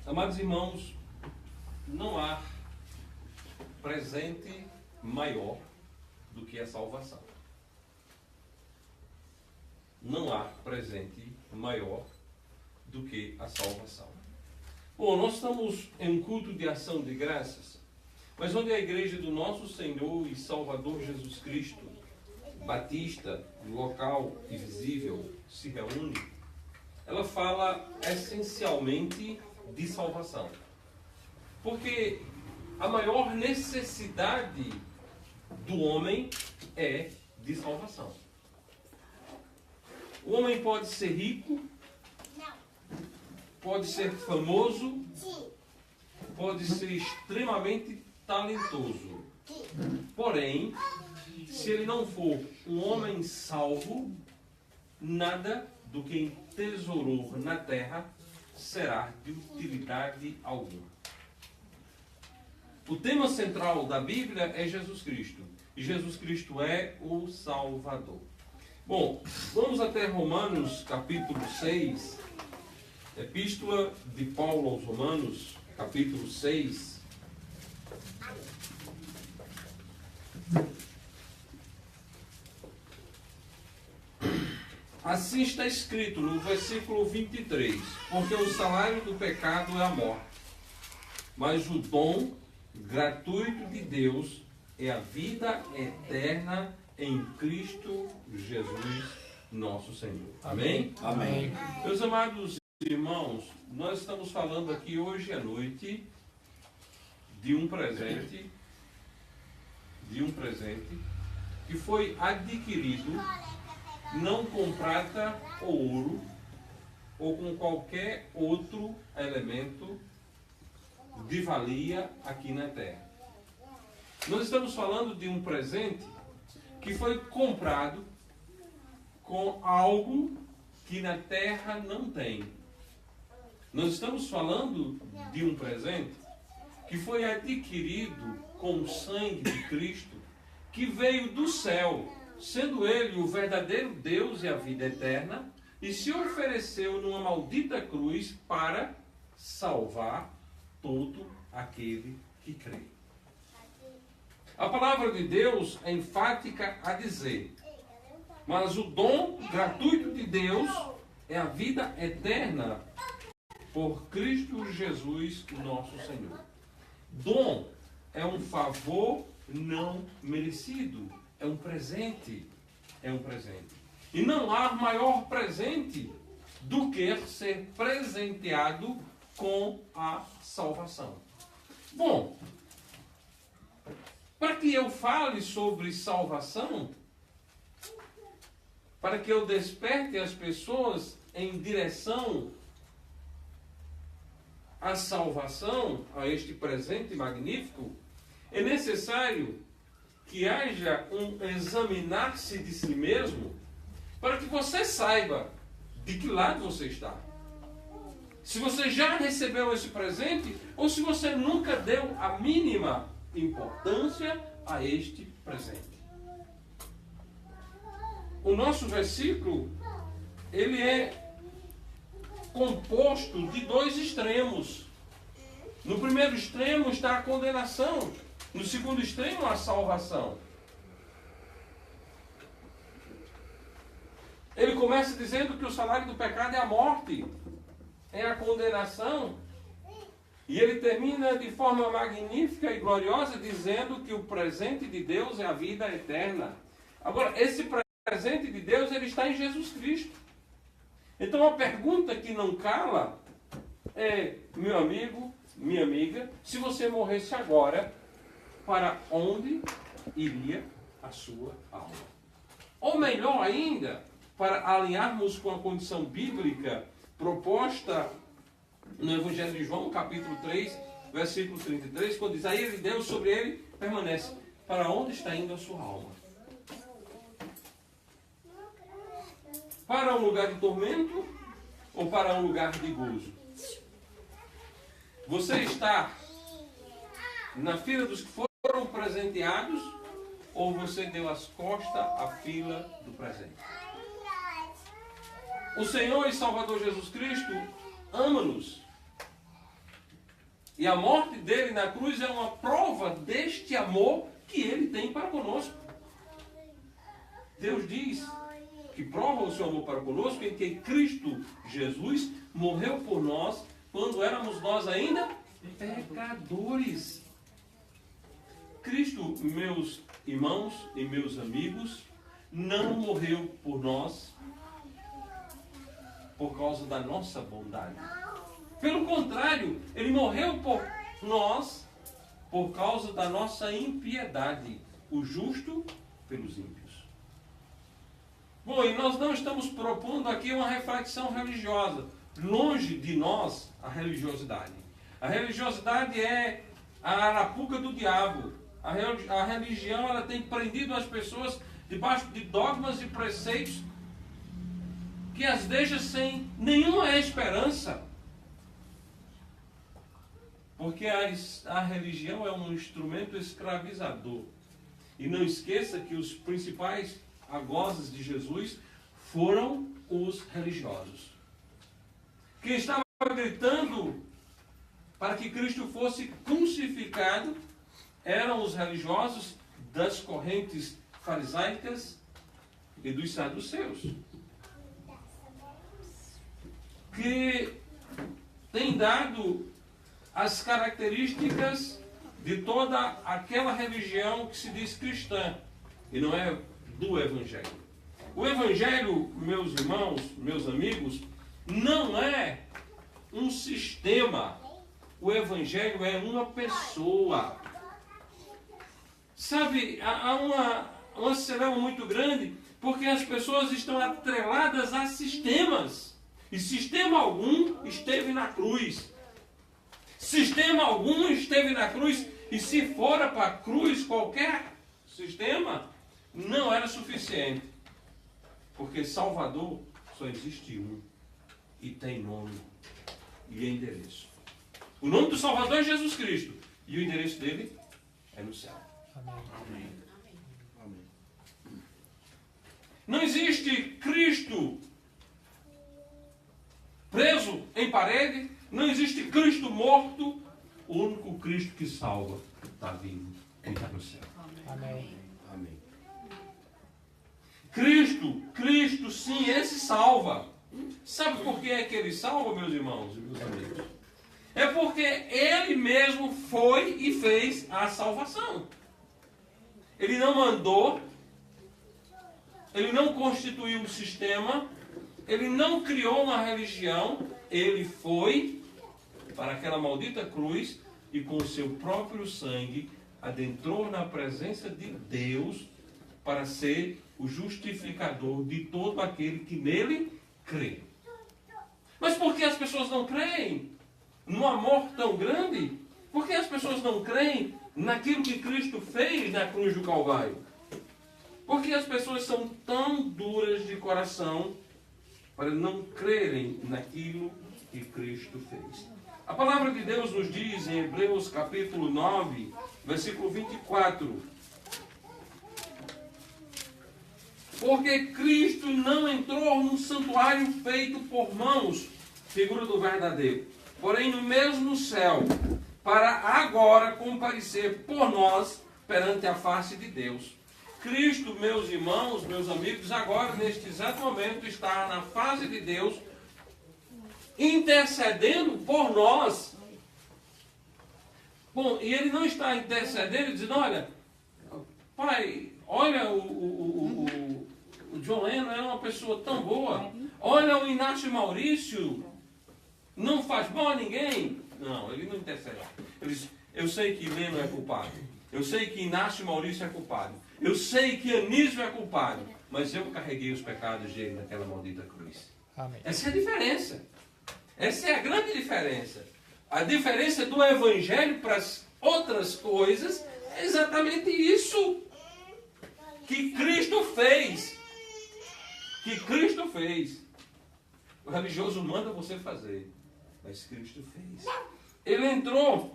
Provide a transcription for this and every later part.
Amados irmãos, não há presente maior do que a salvação. Não há presente maior do que a salvação. Bom, nós estamos em um culto de ação de graças, mas onde a igreja do nosso Senhor e Salvador Jesus Cristo, batista, local e visível, se reúne, ela fala essencialmente de salvação. Porque a maior necessidade do homem é de salvação. O homem pode ser rico, pode ser famoso, pode ser extremamente talentoso. Porém, se ele não for um homem salvo, nada do que entesourou na terra será de utilidade alguma. O tema central da Bíblia é Jesus Cristo. E Jesus Cristo é o Salvador. Bom, vamos até Romanos capítulo 6. Epístola de Paulo aos Romanos, capítulo 6. Assim está escrito no versículo 23, porque o salário do pecado é a morte, mas o dom gratuito de Deus é a vida eterna em Cristo Jesus, nosso Senhor. Amém? Amém. Meus amados irmãos, nós estamos falando aqui hoje à noite de um presente que foi adquirido não com prata ou ouro, ou com qualquer outro elemento de valia aqui na terra. Nós estamos falando de um presente que foi comprado com algo que na terra não tem. Nós estamos falando de um presente que foi adquirido com o sangue de Cristo, que veio do céu, sendo ele o verdadeiro Deus e a vida eterna, e se ofereceu numa maldita cruz para salvar todo aquele que crê. A palavra de Deus é enfática a dizer: mas o dom gratuito de Deus é a vida eterna por Cristo Jesus, nosso Senhor. Dom é um favor não merecido. É um presente. É um presente. E não há maior presente do que ser presenteado com a salvação. Bom, para que eu fale sobre salvação, para que eu desperte as pessoas em direção à salvação, a este presente magnífico, é necessário que haja um examinar-se de si mesmo, para que você saiba de que lado você está. Se você já recebeu esse presente, ou se você nunca deu a mínima importância a este presente. O nosso versículo, ele é composto de dois extremos. No primeiro extremo está a condenação. No segundo extremo, a salvação. Ele começa dizendo que o salário do pecado é a morte, é a condenação. E ele termina de forma magnífica e gloriosa dizendo que o presente de Deus é a vida eterna. Agora, esse presente de Deus, ele está em Jesus Cristo. Então, a pergunta que não cala é: meu amigo, minha amiga, se você morresse agora, para onde iria a sua alma? Ou melhor ainda, para alinharmos com a condição bíblica proposta no Evangelho de João, capítulo 3, versículo 33, quando diz: a ira de Deus sobre ele permanece. Para onde está indo a sua alma? Para um lugar de tormento ou para um lugar de gozo? Você está na fila dos que foram presenteados, ou você deu as costas à fila do presente? O Senhor e Salvador Jesus Cristo ama-nos E a morte dele na cruz é uma prova deste amor que ele tem para conosco. Deus diz que prova o seu amor para conosco em que Cristo Jesus morreu por nós quando éramos nós ainda pecadores. Cristo, meus irmãos e meus amigos, não morreu por nós por causa da nossa bondade. Pelo contrário, ele morreu por nós por causa da nossa impiedade, o justo pelos ímpios. Bom, e nós não estamos propondo aqui uma reflexão religiosa. Longe de nós a religiosidade. A religiosidade é a arapuca do diabo. A religião, ela tem prendido as pessoas debaixo de dogmas e preceitos que as deixa sem nenhuma esperança. Porque a religião é um instrumento escravizador. E não esqueça que os principais algozes de Jesus foram os religiosos. Quem estava gritando para que Cristo fosse crucificado eram os religiosos das correntes farisaicas e dos saduceus, que têm dado as características de toda aquela religião que se diz cristã, e não é do Evangelho. O Evangelho, meus irmãos, meus amigos, não é um sistema. O Evangelho é uma pessoa. Sabe, há uma celeuma muito grande porque as pessoas estão atreladas a sistemas. E sistema algum esteve na cruz. Sistema algum esteve na cruz. E se fora para a cruz qualquer sistema, não era suficiente. Porque Salvador só existe um. E tem nome e endereço. O nome do Salvador é Jesus Cristo. E o endereço dele é no céu. Amém. Amém. Não existe Cristo preso em parede. Não existe Cristo morto. O único Cristo que salva está vivo e está no céu. Amém. Amém. Cristo sim, esse salva. Sabe por que é que ele salva, meus irmãos e meus amigos? É porque ele mesmo foi e fez a salvação. Ele não mandou, ele não constituiu um sistema, ele não criou uma religião, ele foi para aquela maldita cruz e com o seu próprio sangue adentrou na presença de Deus para ser o justificador de todo aquele que nele crê. Mas por que as pessoas não creem num amor tão grande? Por que as pessoas não creem naquilo que Cristo fez na cruz do Calvário? Por que as pessoas são tão duras de coração para não crerem naquilo que Cristo fez? A palavra de Deus nos diz em Hebreus capítulo 9, versículo 24. Porque Cristo não entrou num santuário feito por mãos, figura do verdadeiro, porém no mesmo céu, para agora comparecer por nós perante a face de Deus. Cristo, meus irmãos, meus amigos, agora neste exato momento está na face de Deus, intercedendo por nós. Bom, e ele não está intercedendo dizendo, olha, pai, olha o John Lennon é uma pessoa tão boa. Olha o Inácio Maurício, não faz mal a ninguém. Não, ele não intercede. Ele diz, eu sei que Lennon é culpado. Eu sei que Inácio Maurício é culpado. Eu sei que Anísio é culpado. Mas eu carreguei os pecados dele naquela maldita cruz. Amém. Essa é a diferença. Essa é a grande diferença. A diferença do Evangelho para as outras coisas é exatamente isso. Que Cristo fez. Que Cristo fez. O religioso manda você fazer. Mas Cristo fez. Ele entrou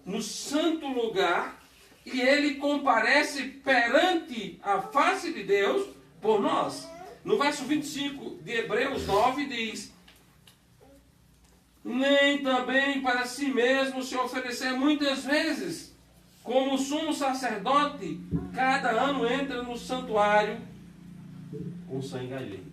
no santo lugar e ele comparece perante a face de Deus por nós. No verso 25 de Hebreus 9 diz: nem também para si mesmo se oferecer muitas vezes. Como o sumo sacerdote, cada ano entra no santuário com sangue alheio.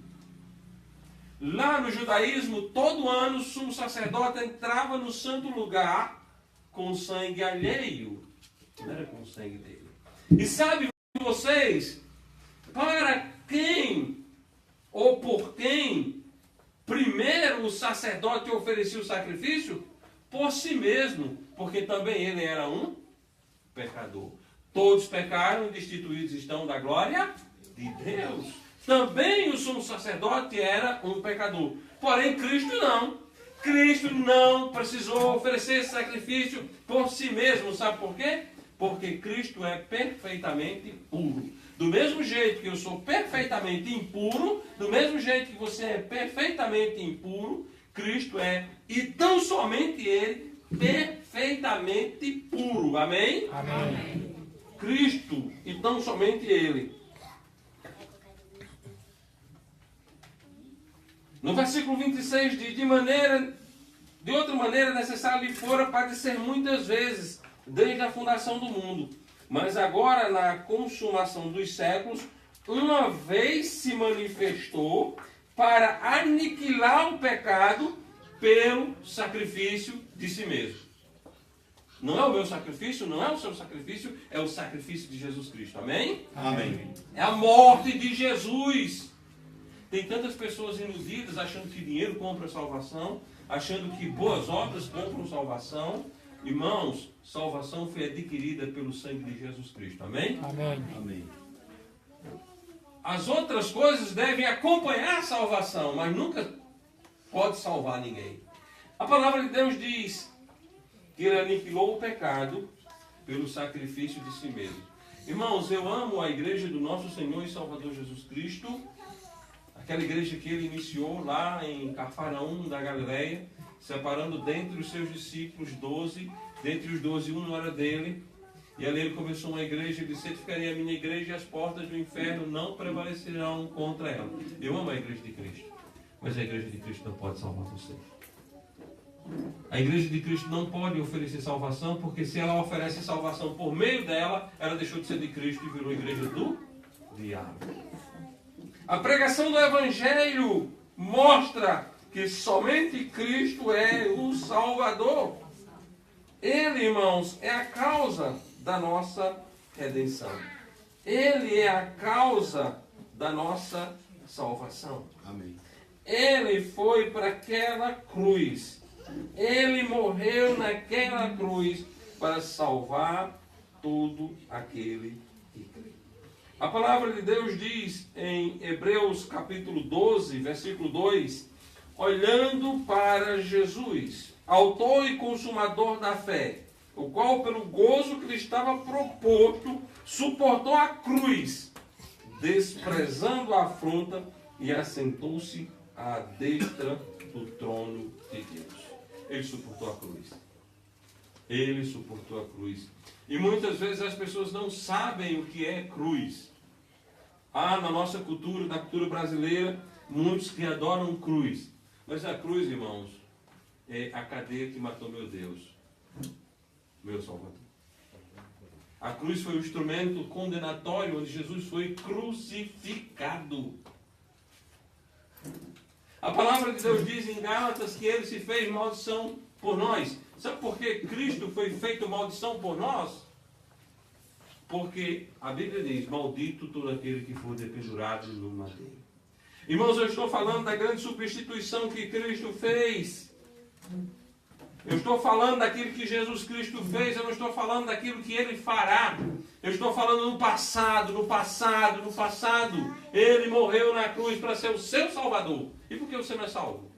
Lá no judaísmo, todo ano o sumo sacerdote entrava no santo lugar com sangue alheio. Não era com o sangue dele. E sabe vocês, para quem ou por quem primeiro o sacerdote oferecia o sacrifício? Por si mesmo, porque também ele era um pecador. Todos pecaram e destituídos estão da glória de Deus. Também o sumo sacerdote era um pecador. Porém, Cristo não. Cristo não precisou oferecer esse sacrifício por si mesmo. Sabe por quê? Porque Cristo é perfeitamente puro. Do mesmo jeito que eu sou perfeitamente impuro, do mesmo jeito que você é perfeitamente impuro, Cristo é, e tão somente Ele, perfeitamente puro. Amém? Amém. Cristo, e tão somente Ele. No versículo 26 diz, de outra maneira necessário lhe fora padecer muitas vezes, desde a fundação do mundo. Mas agora, na consumação dos séculos, uma vez se manifestou para aniquilar o pecado pelo sacrifício de si mesmo. Não é o meu sacrifício, não é o seu sacrifício, é o sacrifício de Jesus Cristo. Amém? Amém. É a morte de Jesus. Tem tantas pessoas iludidas achando que dinheiro compra salvação, achando que boas obras compram salvação. Irmãos, salvação foi adquirida pelo sangue de Jesus Cristo. Amém? Amém. Amém. As outras coisas devem acompanhar a salvação, mas nunca pode salvar ninguém. A palavra de Deus diz que Ele aniquilou o pecado pelo sacrifício de si mesmo. Irmãos, eu amo a igreja do nosso Senhor e Salvador Jesus Cristo, aquela igreja que Ele iniciou lá em Cafarnaum da Galileia, separando dentre os seus discípulos 12, dentre os 12 um não era dele, e ali ele começou uma igreja e disse, edificarei a minha igreja e as portas do inferno não prevalecerão contra ela. Eu amo a igreja de Cristo, mas a igreja de Cristo não pode salvar você. A igreja de Cristo não pode oferecer salvação, porque se ela oferece salvação por meio dela, ela deixou de ser de Cristo e virou a igreja do diabo. A pregação do Evangelho mostra que somente Cristo é o Salvador. Ele, irmãos, é a causa da nossa redenção. Ele é a causa da nossa salvação. Amém. Ele foi para aquela cruz. Ele morreu naquela cruz para salvar todo aquele que crê. A palavra de Deus diz em Hebreus capítulo 12, versículo 2, olhando para Jesus, autor e consumador da fé, o qual pelo gozo que lhe estava proposto, suportou a cruz, desprezando a afronta, e assentou-se à destra do trono de Deus. Ele suportou a cruz. Ele suportou a cruz. E muitas vezes as pessoas não sabem o que é cruz. Na nossa cultura, na cultura brasileira, muitos que adoram cruz. Mas a cruz, irmãos, é a cadeia que matou meu Deus, meu Salvador. A cruz foi o instrumento condenatório onde Jesus foi crucificado. A palavra de Deus diz em Gálatas que Ele se fez maldição por nós. Sabe por que Cristo foi feito maldição por nós? Porque a Bíblia diz, maldito todo aquele que for dependurado no madeiro. Irmãos, eu estou falando da grande substituição que Cristo fez. Eu estou falando daquilo que Jesus Cristo fez, eu não estou falando daquilo que Ele fará. Eu estou falando no passado, no passado, no passado. Ele morreu na cruz para ser o seu Salvador. E por que você não é salvo?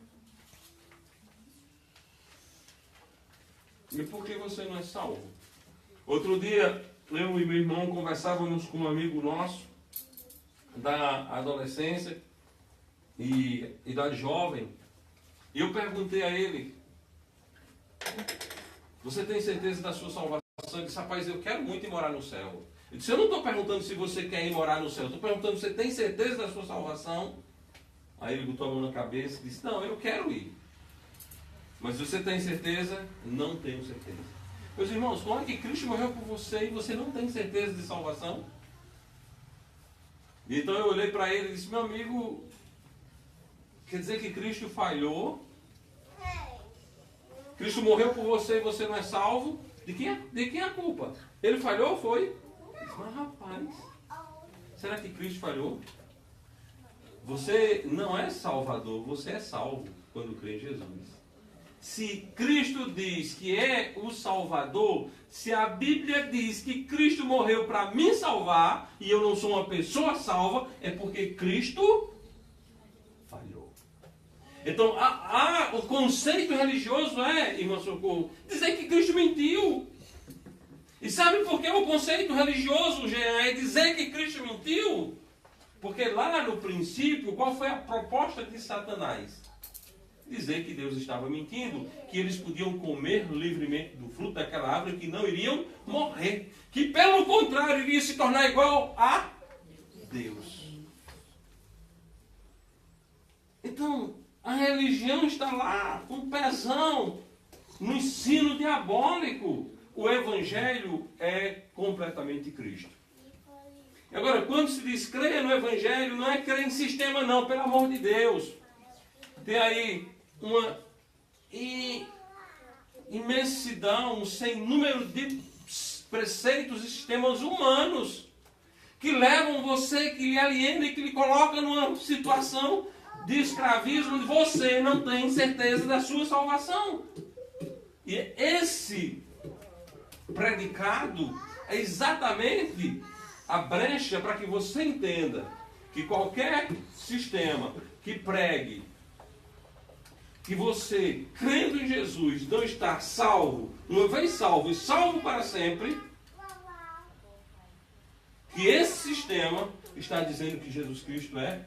E por que você não é salvo? Outro dia, eu e meu irmão conversávamos com um amigo nosso da adolescência e idade jovem. E eu perguntei a ele, você tem certeza da sua salvação? Ele disse, rapaz, eu quero muito ir morar no céu. Eu disse, eu não estou perguntando se você quer ir morar no céu, eu estou perguntando se você tem certeza da sua salvação. Aí ele botou a mão na cabeça e disse, não, eu quero ir. Mas você tem certeza? Não tenho certeza. Meus irmãos, como é que Cristo morreu por você e você não tem certeza de salvação? Então eu olhei para ele e disse, meu amigo, quer dizer que Cristo falhou? Cristo morreu por você e você não é salvo? De quem é a culpa? Ele falhou, foi? Mas rapaz, será que Cristo falhou? Você não é salvador, você é salvo quando crê em Jesus. Se Cristo diz que é o Salvador, se a Bíblia diz que Cristo morreu para me salvar, e eu não sou uma pessoa salva, é porque Cristo falhou. Então, o conceito religioso é, irmão Socorro, dizer que Cristo mentiu. E sabe por que o conceito religioso, Jean, é dizer que Cristo mentiu? Porque lá no princípio, qual foi a proposta de Satanás? Dizer que Deus estava mentindo, que eles podiam comer livremente do fruto daquela árvore, que não iriam morrer, que pelo contrário iria se tornar igual a Deus. Então, a religião está lá, com pezão, no ensino diabólico. O Evangelho é completamente Cristo. Agora, quando se diz crer no Evangelho, não é crer em sistema não, pelo amor de Deus. Tem aí uma imensidão, sem número de preceitos e sistemas humanos que levam você, que lhe aliena e que lhe coloca numa situação de escravismo onde você não tem certeza da sua salvação. E esse predicado é exatamente a brecha para que você entenda que qualquer sistema que pregue que você, crendo em Jesus, não está salvo, uma vez salvo e salvo para sempre, que esse sistema está dizendo que Jesus Cristo é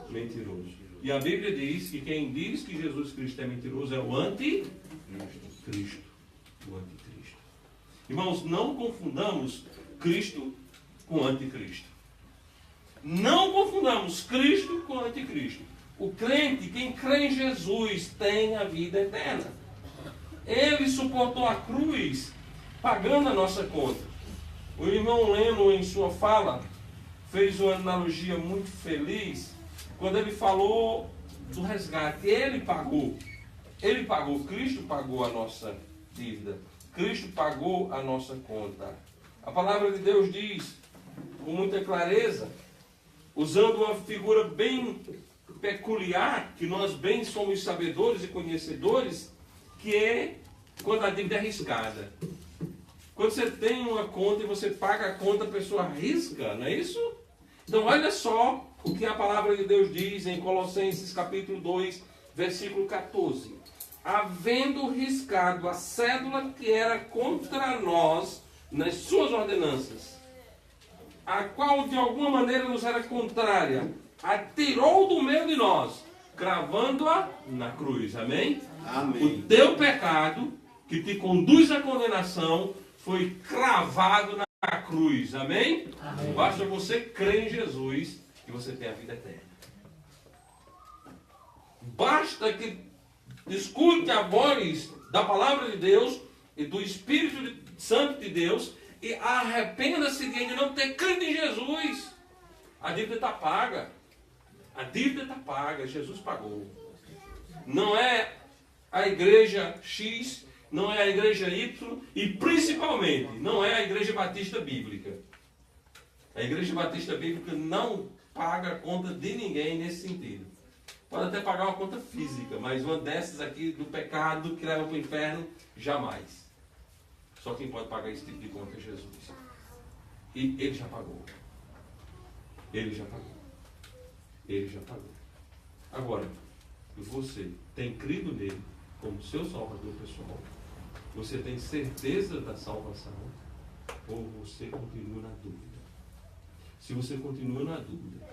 mentiroso. E a Bíblia diz que quem diz que Jesus Cristo é mentiroso é o anticristo. O anticristo. Irmãos, não confundamos Cristo com anticristo. Não confundamos Cristo com anticristo. O crente, quem crê em Jesus, tem a vida eterna. Ele suportou a cruz, pagando a nossa conta. O irmão Leno, em sua fala, fez uma analogia muito feliz, quando ele falou do resgate. Ele pagou, Cristo pagou a nossa dívida. Cristo pagou a nossa conta. A palavra de Deus diz, com muita clareza, usando uma figura bem peculiar, que nós bem somos sabedores e conhecedores, que é quando a dívida é arriscada. Quando você tem uma conta e você paga a conta, a pessoa arrisca, não é isso? Então olha só o que a palavra de Deus diz em Colossenses capítulo 2, versículo 14. Havendo riscado a cédula que era contra nós nas suas ordenanças, a qual de alguma maneira nos era contrária, atirou do meio de nós, cravando-a na cruz. Amém? Amém. O teu pecado, que te conduz à condenação, foi cravado na cruz. Amém? Amém. Basta você crer em Jesus e você tem a vida eterna. Basta que escute a voz da palavra de Deus e do Espírito Santo de Deus e arrependa-se de ainda não ter crido em Jesus. A dívida está paga. A dívida está paga, Jesus pagou. Não é a igreja X, não é a igreja Y e principalmente não é a igreja batista bíblica. A igreja batista bíblica não paga a conta de ninguém nesse sentido. Pode até pagar uma conta física, mas uma dessas aqui do pecado que leva para o inferno, jamais. Só quem pode pagar esse tipo de conta é Jesus. E ele já pagou. Ele já pagou. Ele já pagou. Agora, você tem crido nele como seu salvador pessoal? Você tem certeza da salvação? Ou você continua na dúvida? Se você continua na dúvida,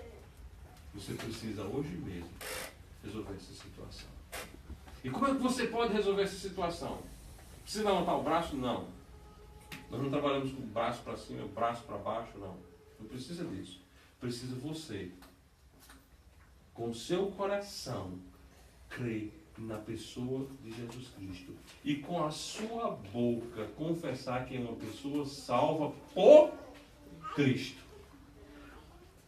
você precisa hoje mesmo resolver essa situação. E como é que você pode resolver essa situação? Precisa levantar o braço? Não. Nós não trabalhamos com o braço para cima, o braço para baixo, não. Não precisa disso. Precisa você, com o seu coração, crer na pessoa de Jesus Cristo. E com a sua boca confessar que é uma pessoa salva por Cristo.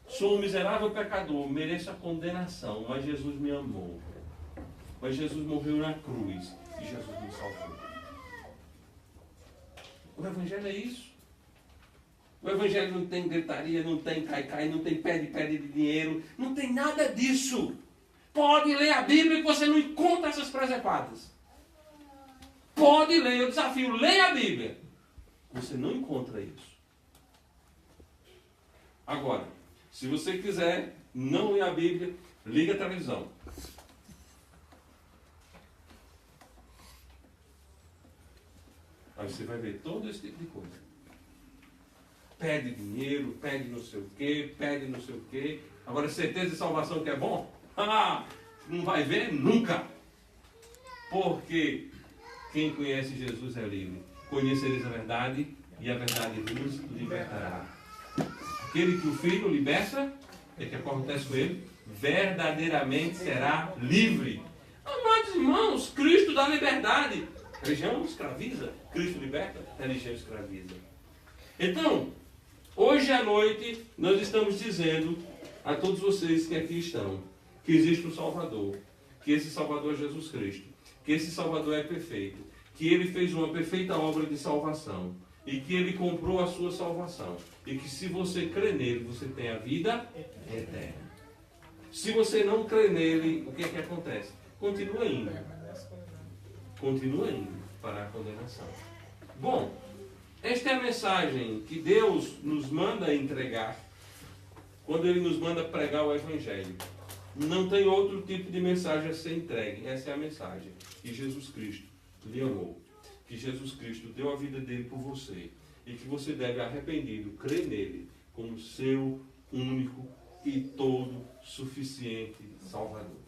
Sou um miserável pecador, mereço a condenação, mas Jesus me amou. Mas Jesus morreu na cruz e Jesus me salvou. O Evangelho é isso. O Evangelho não tem gritaria, não tem cai-cai, não tem pede de dinheiro, não tem nada disso. Pode ler a Bíblia que você não encontra essas presepadas. Pode ler, eu desafio, leia a Bíblia. Você não encontra isso. Agora, se você quiser não ler a Bíblia, liga a televisão. Aí você vai ver todo esse tipo de coisa. Pede dinheiro, pede não sei o quê, pede não sei o quê. Agora, certeza de salvação que é bom? Não vai ver nunca. Porque quem conhece Jesus é livre. Conhecereis a verdade e a verdade vos libertará. Aquele que o Filho liberta, o que acontece com ele? Verdadeiramente será livre. Amados irmãos, Cristo dá liberdade. Religião escraviza. Cristo liberta, religião escraviza. Então, hoje à noite, nós estamos dizendo a todos vocês que aqui estão, que existe um Salvador, que esse Salvador é Jesus Cristo, que esse Salvador é perfeito, que Ele fez uma perfeita obra de salvação, e que Ele comprou a sua salvação, e que se você crê nele, você tem a vida eterna. Se você não crê nele, o que é que acontece? Continua indo. Continua indo para a condenação. Bom, esta é a mensagem que Deus nos manda entregar quando Ele nos manda pregar o Evangelho. Não tem outro tipo de mensagem a ser entregue. Essa é a mensagem. Que Jesus Cristo lhe amou. Que Jesus Cristo deu a vida dele por você. E que você deve, arrependido, crer nele como seu único e todo suficiente Salvador.